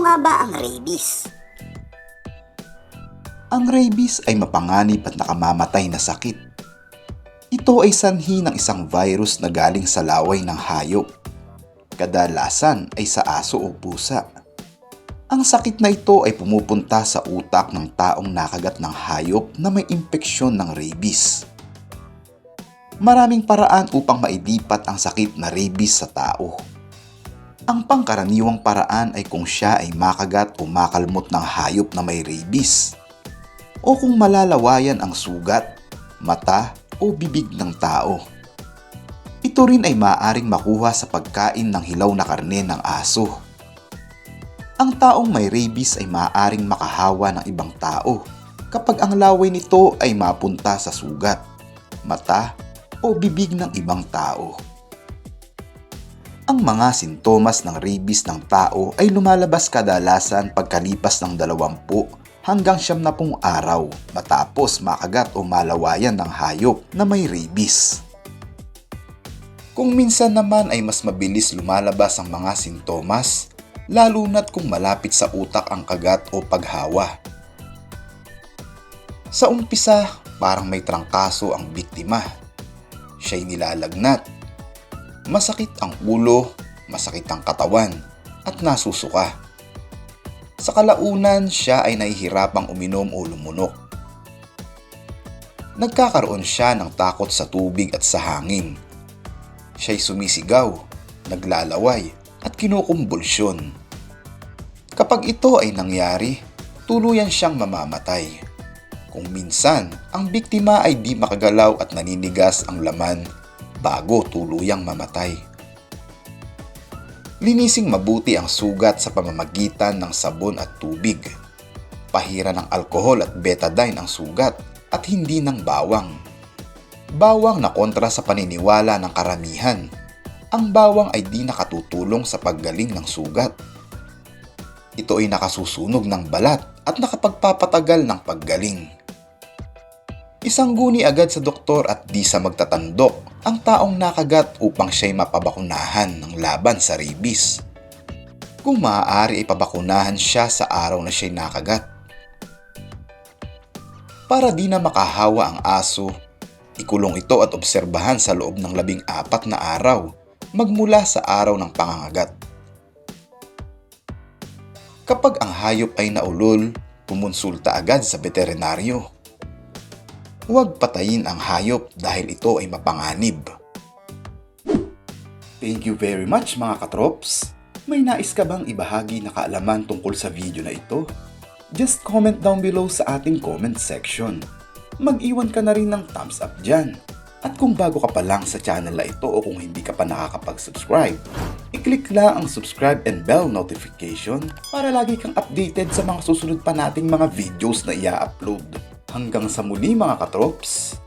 nga ba ang rabies? Ang rabies ay mapanganib at nakamamatay na sakit. Ito ay sanhi ng isang virus na galing sa laway ng hayop. Kadalasan ay sa aso o pusa. Ang sakit na ito ay pumupunta sa utak ng taong nakagat ng hayop na may impeksyon ng rabies. Maraming paraan upang mailipat ang sakit na rabies sa tao. Ang pangkaraniwang paraan ay kung siya ay makagat o makalmot ng hayop na may rabies, o kung malalawayan ang sugat, mata o bibig ng tao. Ito rin ay maaaring makuha sa pagkain ng hilaw na karne ng aso. Ang taong may rabies ay maaaring makahawa ng ibang tao kapag ang laway nito ay mapunta sa sugat, mata o bibig ng ibang tao. Ang mga sintomas ng rabies ng tao ay lumalabas kadalasan pagkalipas ng 20 hanggang 70 araw matapos makagat o malawayan ng hayop na may rabies. Kung minsan naman ay mas mabilis lumalabas ang mga sintomas, lalo na't kung malapit sa utak ang kagat o paghawa. Sa umpisa, parang may trangkaso ang biktima. Siya'y nilalagnat. Masakit ang ulo, masakit ang katawan, at nasusuka. Sa kalaunan, siya ay nahihirapang uminom o lumunok. Nagkakaroon siya ng takot sa tubig at sa hangin. Siya'y sumisigaw, naglalaway, at kinukumbulsyon. Kapag ito ay nangyari, tuluyan siyang mamamatay. Kung minsan, ang biktima ay di makagalaw at naninigas ang laman bago tuluyang mamatay. Linising mabuti ang sugat sa pamamagitan ng sabon at tubig. Pahira ng alkohol at betadine ang sugat at hindi ng bawang. Bawang na kontra sa paniniwala ng karamihan. Ang bawang ay di nakatutulong sa paggaling ng sugat. Ito ay nakasusunog ng balat at nakapagpapatagal ng paggaling. Isang guni agad sa doktor at di sa magtatandok ang taong nakagat upang siya'y mapabakunahan ng laban sa rabies. Kung maaari ay pabakunahan siya sa araw na siya'y nakagat. Para di na makahawa ang aso, ikulong ito at obserbahan sa loob ng 14 na araw magmula sa araw ng pangangagat. Kapag ang hayop ay naulol, kumonsulta agad sa veterinaryo. Huwag patayin ang hayop dahil ito ay mapanganib. Thank you very much mga katrops! May nais ka bang ibahagi na kaalaman tungkol sa video na ito? Just comment down below sa ating comment section. Mag-iwan ka na rin ng thumbs up dyan. At kung bago ka pa lang sa channel na ito o kung hindi ka pa nakakapag-subscribe, i-click lang ang subscribe and bell notification para lagi kang updated sa mga susunod pa nating mga videos na i-upload. Hanggang sa muli mga katrops!